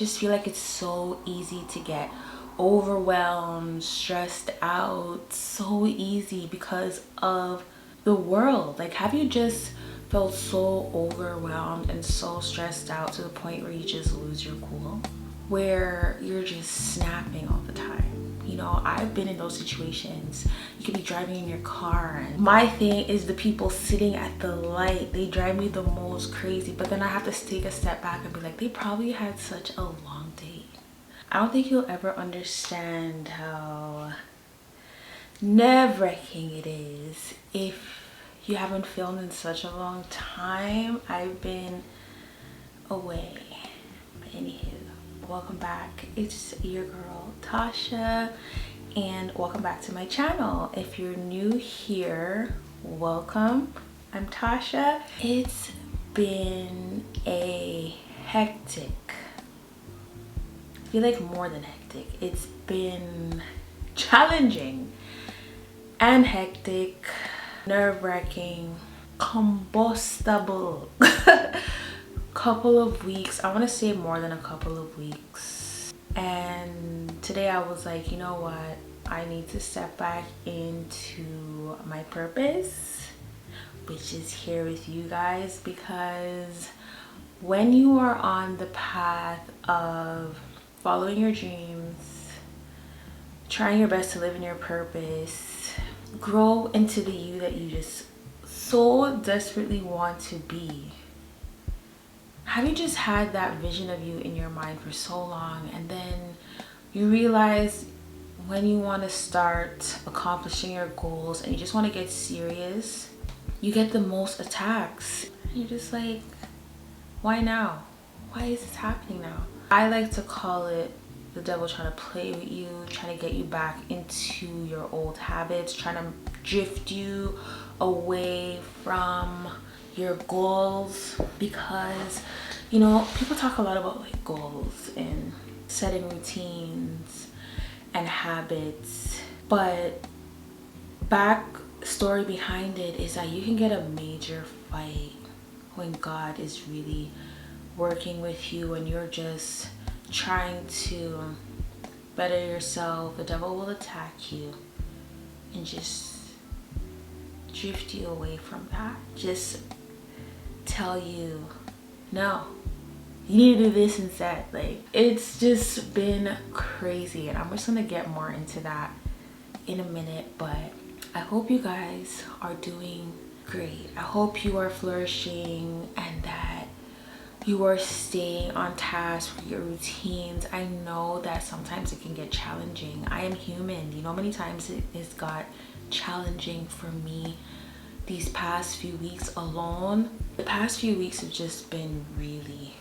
just feel like it's so easy to get overwhelmed, stressed out, so easy because of the world. Like, have you just felt so overwhelmed and so stressed out to the point where you just lose your cool, where you're just snapping all the time? You know, I've been in those situations. You could be driving in your car, and my thing is the people sitting at the light, they drive me the most crazy. But then I have to take a step back and be like, they probably had such a long day. I don't think you'll ever understand how nerve-wracking it is if you haven't filmed in such a long time. I've been away. But anywho, welcome back. It's your girl Tasha, and welcome back to my channel. If you're new here, welcome. I'm Tasha. It's been a hectic, I feel like more than hectic, it's been challenging and hectic, nerve-wracking, combustible couple of weeks. I want to say more than a couple of weeks. And today I was like, you know what, I need to step back into my purpose, which is here with you guys. Because when you are on the path of following your dreams, trying your best to live in your purpose, grow into the you that you just so desperately want to be. Have you just had that vision of you in your mind for so long, and then you realize when you want to start accomplishing your goals and you just want to get serious, you get the most attacks? You're just like, why now? Why is this happening now? I like to call it the devil trying to play with you, trying to get you back into your old habits, trying to drift you away from your goals. Because, you know, people talk a lot about like goals and setting routines and habits, but back story behind it is that you can get a major fight when God is really working with you and you're just trying to better yourself. The devil will attack you and just drift you away from that. Just tell you, no, you need to do this instead. Like, it's just been crazy, and I'm just gonna get more into that in a minute. But I hope you guys are doing great. I hope you are flourishing and that you are staying on task with your routines. I know that sometimes it can get challenging. I am human. You know, many times it has got challenging for me these past few weeks alone. The past few weeks have just been really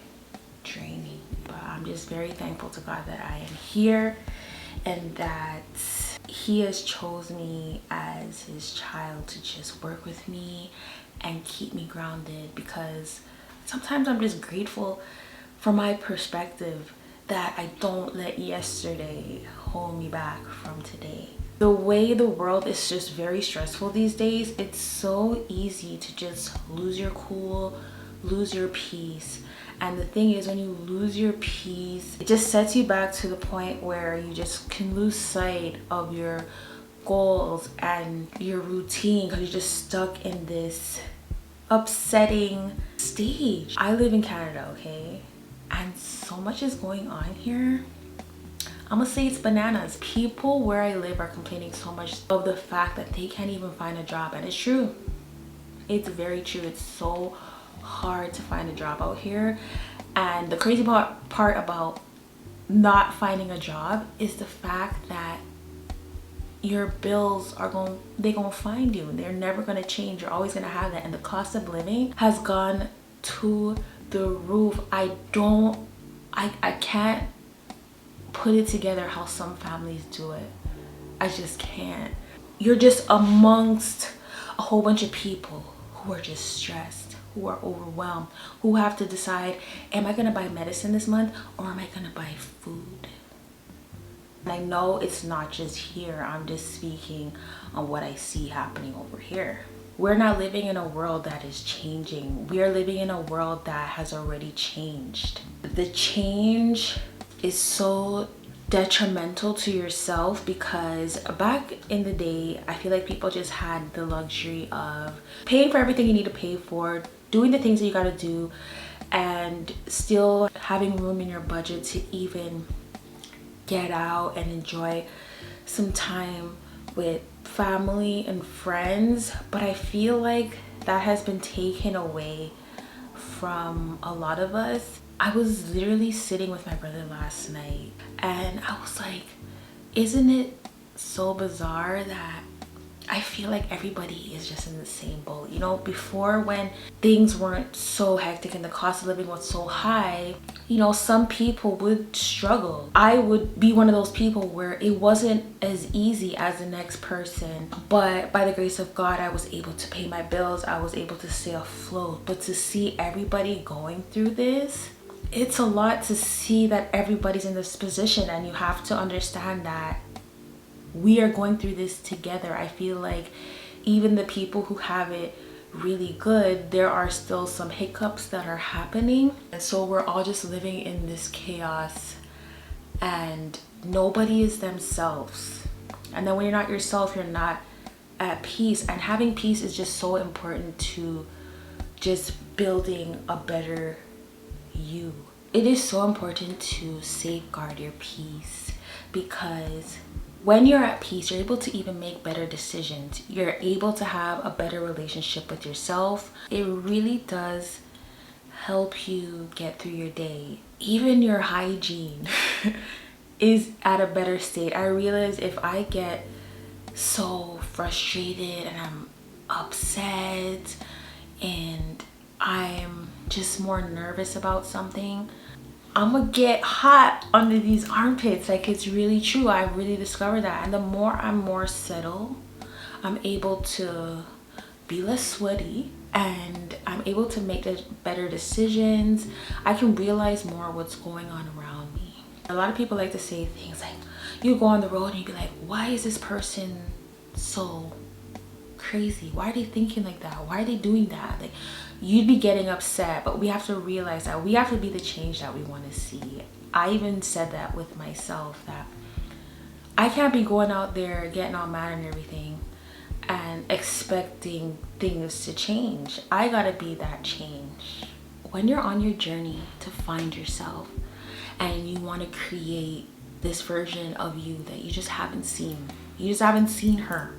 draining, but I'm just very thankful to God that I am here and that He has chosen me as His child to just work with me and keep me grounded. Because sometimes I'm just grateful for my perspective that I don't let yesterday hold me back from today. The way the world is just very stressful these days, it's so easy to just lose your cool, lose your peace. And the thing is, when you lose your peace, it just sets you back to the point where you just can lose sight of your goals and your routine because you're just stuck in this upsetting stage. I live in Canada, okay? And so much is going on here. I'm gonna say it's bananas. People where I live are complaining so much of the fact that they can't even find a job. And it's true. It's very true. It's so hard to find a job out here. And the crazy part about not finding a job is the fact that your bills are gonna find you. They're never gonna change. You're always gonna have that. And the cost of living has gone to the roof. I can't put it together how some families do it. I just can't. You're just amongst a whole bunch of people who are just stressed, who are overwhelmed, who have to decide, am I gonna buy medicine this month or am I gonna buy food? And I know it's not just here. I'm just speaking on what I see happening over here. we're not living in a world that is changing. We are living in a world that has already changed. The change is so detrimental to yourself, because back in the day, I feel like people just had the luxury of paying for everything you need to pay for, doing the things that you got to do, and still having room in your budget to even get out and enjoy some time with family and friends. But I feel like that has been taken away from a lot of us. I was literally sitting with my brother last night and I was like, isn't it so bizarre that I feel like everybody is just in the same boat? You know, before, when things weren't so hectic and the cost of living was so high, you know, some people would struggle. I would be one of those people where it wasn't as easy as the next person, but by the grace of God, I was able to pay my bills. I was able to stay afloat. But to see everybody going through this, it's a lot to see that everybody's in this position, and you have to understand that we are going through this together. I feel like even the people who have it really good, there are still some hiccups that are happening, and so we're all just living in this chaos and nobody is themselves. And then when you're not yourself, you're not at peace, and having peace is just so important to just building a better you. It is so important to safeguard your peace, because when you're at peace, you're able to even make better decisions. You're able to have a better relationship with yourself. It really does help you get through your day. Even your hygiene is at a better state. I realize if I get so frustrated and I'm upset and I'm just more nervous about something, I'm gonna get hot under these armpits. Like, it's really true. I really discovered that. And the more I'm more settled, I'm able to be less sweaty and I'm able to make better decisions. I can realize more what's going on around me. A lot of people like to say things like, you go on the road and you be like, why is this person so crazy? Why are they thinking like that? Why are they doing that? Like, you'd be getting upset, but we have to realize that we have to be the change that we want to see. I even said that with myself, that I can't be going out there getting all mad and everything and expecting things to change. I gotta be that change. When you're on your journey to find yourself and you want to create this version of you that you just haven't seen, her,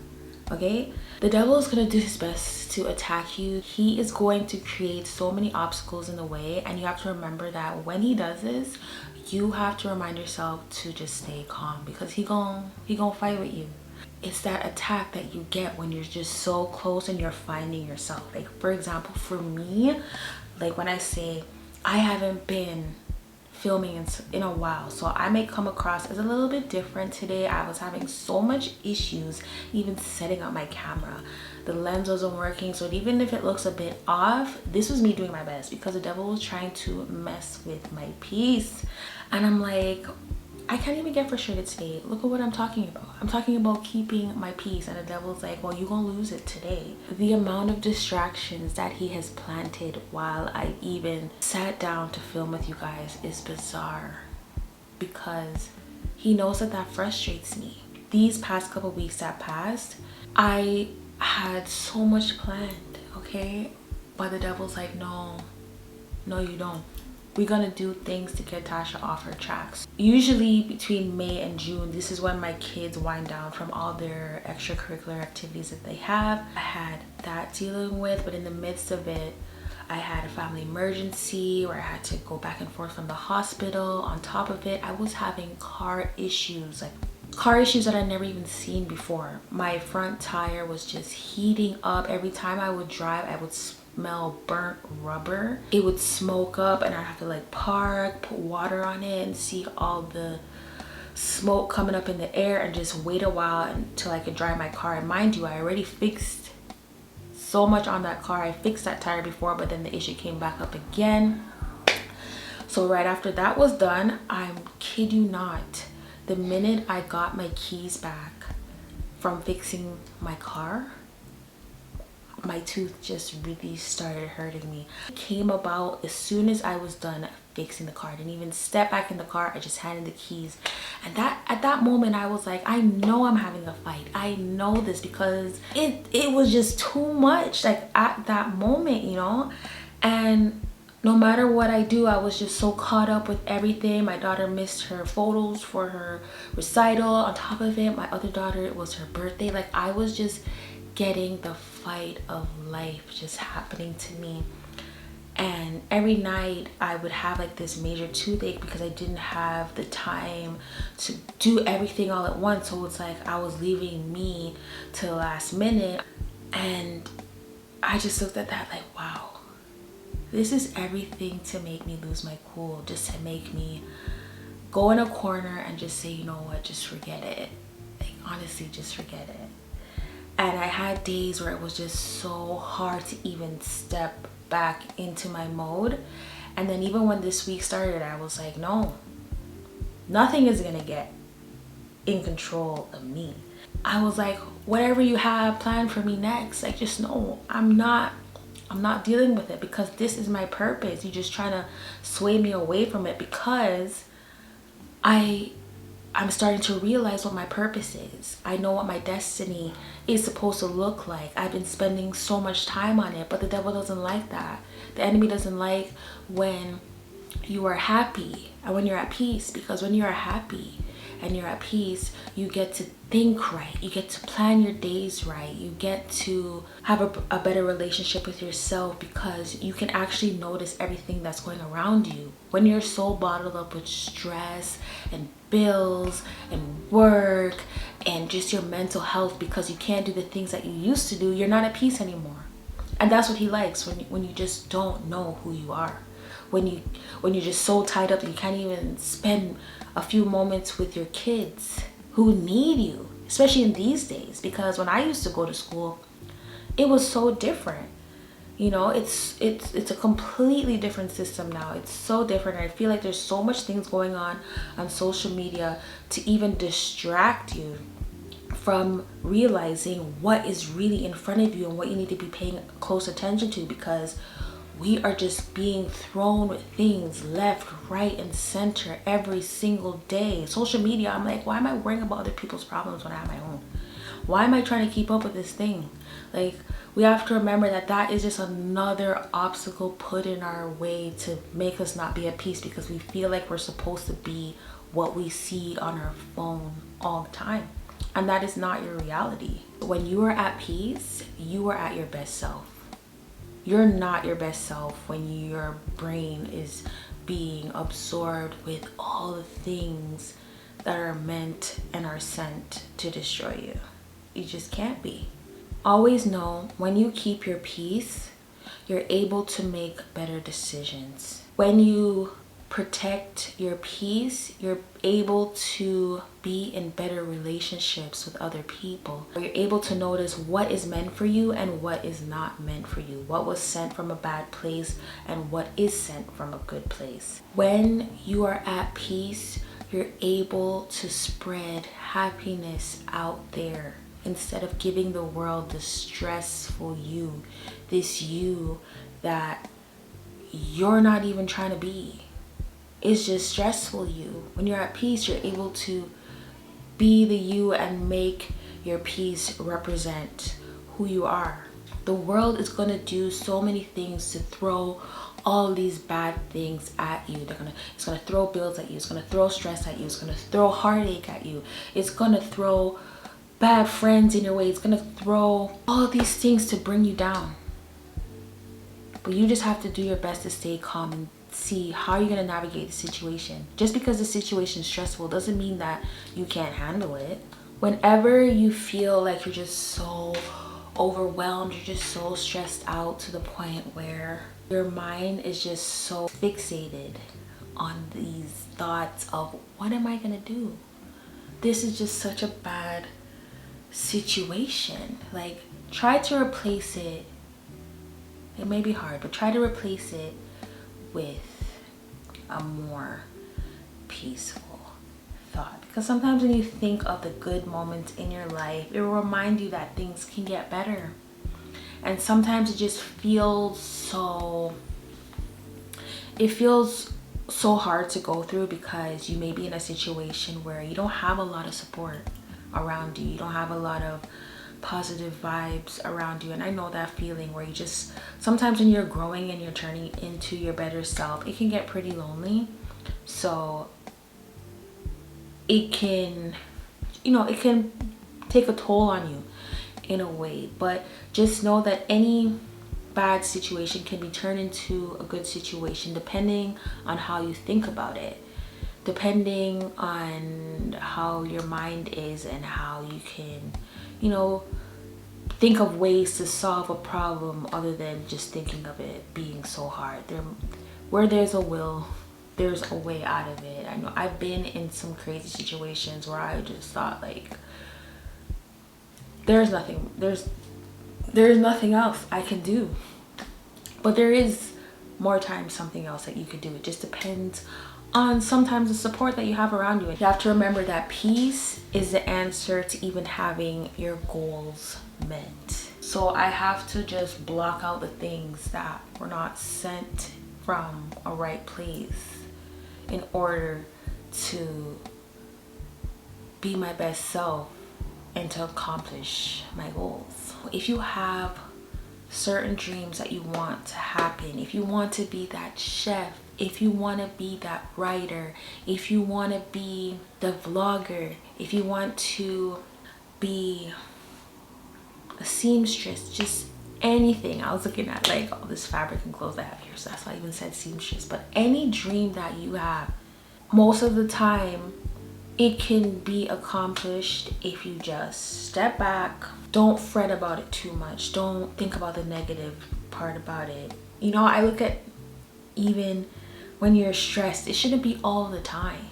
okay? The devil is going to do his best to attack you. He is going to create so many obstacles in the way, and you have to remember that when he does this, you have to remind yourself to just stay calm, because he gonna fight with you. It's that attack that you get when you're just so close and you're finding yourself. Like, for example, for me, like when I say I haven't been filming in a while, so I may come across as a little bit different today. I was having so much issues even setting up my camera. The lens wasn't working, so even if it looks a bit off, this was me doing my best, because the devil was trying to mess with my peace. And I'm like, I can't even get frustrated today. Look at what I'm talking about. I'm talking about keeping my peace, and the devil's like, well, you're gonna lose it today. The amount of distractions that he has planted while I even sat down to film with you guys is bizarre, because he knows that frustrates me. These past couple weeks that passed, I had so much planned, okay? But the devil's like, no, you don't. We're gonna do things to get Tasha off her tracks. Usually between May and June, this is when my kids wind down from all their extracurricular activities that they have. I had that dealing with, but in the midst of it, I had a family emergency where I had to go back and forth from the hospital. On top of it, I was having car issues, like car issues that I'd never even seen before. My front tire was just heating up. Every time I would drive, I would smell burnt rubber. It would smoke up and I'd have to like park, put water on it, and see all the smoke coming up in the air, and just wait a while until I could drive my car. And mind you, I already fixed so much on that car. I fixed that tire before, but then the issue came back up again. So right after that was done, I kid you not, the minute I got my keys back from fixing my car, my tooth just really started hurting me. It came about as soon as I was done fixing the car. I didn't even step back in the car. I just handed the keys. And that at that moment I was like, I know I'm having a fight. I know this, because it was just too much, like at that moment, you know. And no matter what I do, I was just so caught up with everything. My daughter missed her photos for her recital. On top of it, my other daughter, it was her birthday. Like, I was just getting the fight of life just happening to me. And every night I would have like this major toothache because I didn't have the time to do everything all at once. So it's like I was leaving me to the last minute. And I just looked at that like, wow. This is everything to make me lose my cool, just to make me go in a corner and just say, you know what, just forget it. Like, honestly, just forget it. And I had days where it was just so hard to even step back into my mode. And then even when this week started, I was like, no, nothing is gonna get in control of me. I was like, whatever you have planned for me next, like, just know I'm not dealing with it, because this is my purpose. You're just trying to sway me away from it, because I'm starting to realize what my purpose is. I know what my destiny is supposed to look like. I've been spending so much time on it, but the devil doesn't like that. The enemy doesn't like when you are happy and when you're at peace, because when you're happy and you're at peace, you get to think right, you get to plan your days right, you get to have a better relationship with yourself, because you can actually notice everything that's going around you. When you're so bottled up with stress and bills and work and just your mental health, because you can't do the things that you used to do, you're not at peace anymore. And that's what he likes, when you just don't know who you are, when you're just so tied up that you can't even spend a few moments with your kids who need you, especially in these days. Because when I used to go to school, it was so different. You know, it's a completely different system now. It's so different. I feel like there's so much things going on social media to even distract you from realizing what is really in front of you and what you need to be paying close attention to, because we are just being thrown with things left, right, and center every single day. Social media, I'm like, why am I worrying about other people's problems when I have my own? Why am I trying to keep up with this thing? Like, we have to remember that that is just another obstacle put in our way to make us not be at peace, because we feel like we're supposed to be what we see on our phone all the time. And that is not your reality. When you are at peace, you are at your best self. You're not your best self when your brain is being absorbed with all the things that are meant and are sent to destroy you. You just can't be. Always know, when you keep your peace, you're able to make better decisions. When you protect your peace, you're able to be in better relationships with other people. You're able to notice what is meant for you and what is not meant for you, what was sent from a bad place and what is sent from a good place. When you are at peace, you're able to spread happiness out there, instead of giving the world the stressful you, this you that you're not even trying to be. It's just stressful you. When you're at peace, you're able to be the you and make your peace represent who you are. The world is going to do so many things to throw all these bad things at you. It's going to throw bills at you. It's going to throw stress at you. It's going to throw heartache at you. It's going to throw bad friends in your way. It's going to throw all these things to bring you down. But you just have to do your best to stay calm and see how you're going to navigate the situation. Just because the situation is stressful doesn't mean that you can't handle it. Whenever you feel like you're just so overwhelmed, you're just so stressed out to the point where your mind is just so fixated on these thoughts of, what am I going to do? This is just such a bad situation. Like, try to replace it. It may be hard, but try to replace it with a more peaceful thought. Because sometimes when you think of the good moments in your life, it will remind you that things can get better. And sometimes it just feels so, it feels so hard to go through because you may be in a situation where you don't have a lot of support around you. You don't have a lot of positive vibes around you. And I know that feeling where you just, sometimes when you're growing and you're turning into your better self, it can get pretty lonely. So it can, you know, it can take a toll on you in a way. But just know that any bad situation can be turned into a good situation depending on how you think about it, depending on how your mind is and how you can, you know, think of ways to solve a problem other than just thinking of it being so hard. Where there's a will, there's a way out of it. I know I've been in some crazy situations where I just thought like there's nothing else I can do. But there is more times something else that you could do. It just depends on sometimes the support that you have around you. You have to remember that peace is the answer to even having your goals met. So I have to just block out the things that were not sent from a right place in order to be my best self and to accomplish my goals. If you have certain dreams that you want to happen, if you want to be that chef, if you want to be that writer, if you want to be the vlogger, if you want to be a seamstress, just anything. I was looking at like all this fabric and clothes I have here, so that's why I even said seamstress. But any dream that you have, most of the time it can be accomplished if you just step back. Don't fret about it too much. Don't think about the negative part about it. You know, I look at even when you're stressed, it shouldn't be all the time.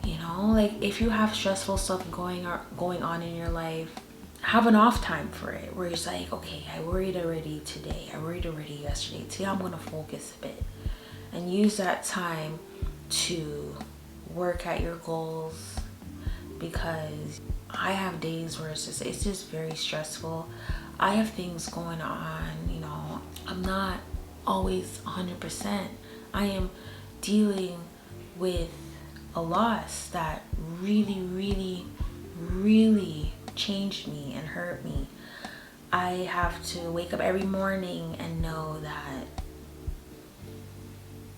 You know, like if you have stressful stuff going on in your life, have an off time for it where it's like, okay, I worried already today, I worried already yesterday, today I'm gonna focus a bit and use that time to work at your goals. Because I have days where it's just very stressful. I have things going on, you know, I'm not always 100%. I am dealing with a loss that really changed me and hurt me. I have to wake up every morning and know that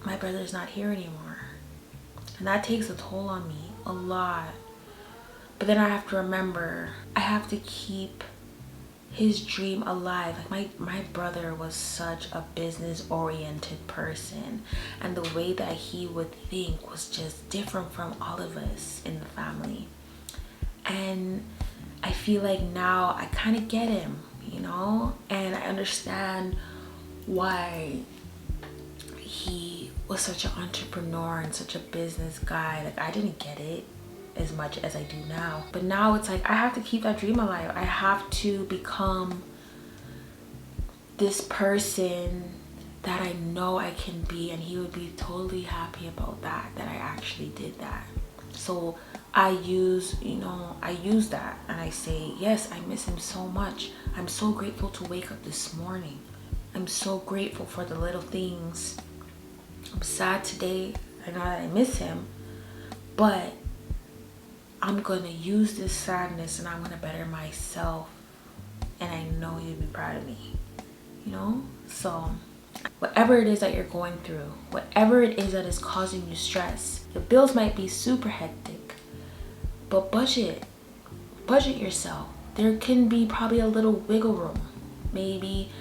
my brother's not here anymore. And that takes a toll on me, a lot. But then I have to remember, I have to keep his dream alive. Like my brother was such a business oriented person, and the way that he would think was just different from all of us in the family. And I feel like now I kind of get him, you know, and I understand why he was such an entrepreneur and such a business guy. Like I didn't get it as much as I do now, but now it's like I have to keep that dream alive. I have to become this person that I know I can be, and he would be totally happy about that I actually did that. So I use that and I say, yes, I miss him so much. I'm so grateful to wake up this morning. I'm so grateful for the little things. I'm sad today, I know that I miss him, but I'm gonna use this sadness and I'm gonna better myself, and I know you'll be proud of me, you know? So whatever it is that you're going through, whatever it is that is causing you stress, the bills might be super hectic, but budget yourself. There can be probably a little wiggle room. Maybe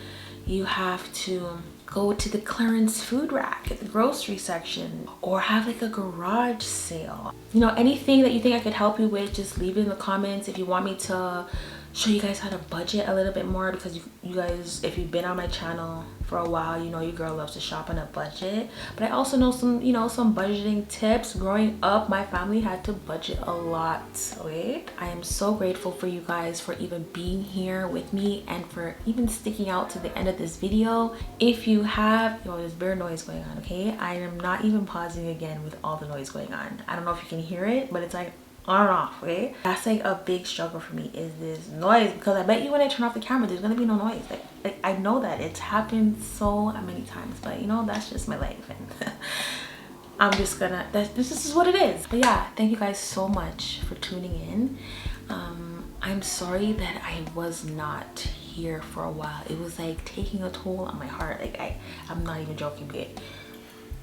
you have to go to the clearance food rack at the grocery section, or have like a garage sale. You know, anything that you think I could help you with, just leave it in the comments. If you want me to show you guys how to budget a little bit more, because you guys, if you've been on my channel for a while, you know your girl loves to shop on a budget. But I also know some budgeting tips. Growing up, my family had to budget a lot. Okay, I am so grateful for you guys for even being here with me and for even sticking out to the end of this video. If you have, there's bare noise going on, okay? I am not even pausing again with all the noise going on. I don't know if you can hear it, but it's like on and off, okay? That's like a big struggle for me, is this noise, because I bet you when I turn off the camera there's gonna be no noise. Like I know that it's happened so many times, but you know, that's just my life, and I'm just gonna, this is what it is. But yeah, thank you guys so much for tuning in. I'm sorry that I was not here for a while. It was like taking a toll on my heart. Like I'm not even joking, babe.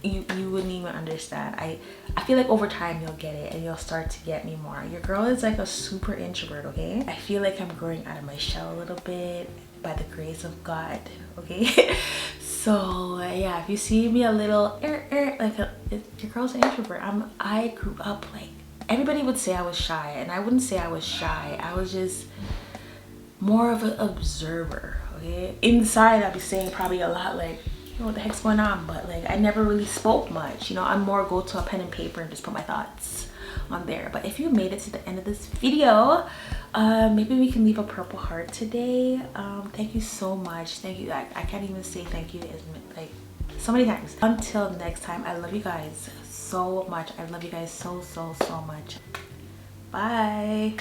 You wouldn't even understand. I feel like over time you'll get it and you'll start to get me more. Your girl is like a super introvert, okay? I feel like I'm growing out of my shell a little bit by the grace of God, okay? So yeah, if you see me a little like your girl's an introvert. I grew up like, everybody would say I was shy, and I wouldn't say I was shy. I was just more of an observer, okay? Inside I'd be saying probably a lot like, what the heck's going on, but like I never really spoke much, you know. I'm more go to a pen and paper and just put my thoughts on there. But if you made it to the end of this video, maybe we can leave a purple heart today. Thank you so much. Thank you. I can't even say thank you like so many times. Until next time, I love you guys so much. I love you guys so much. Bye.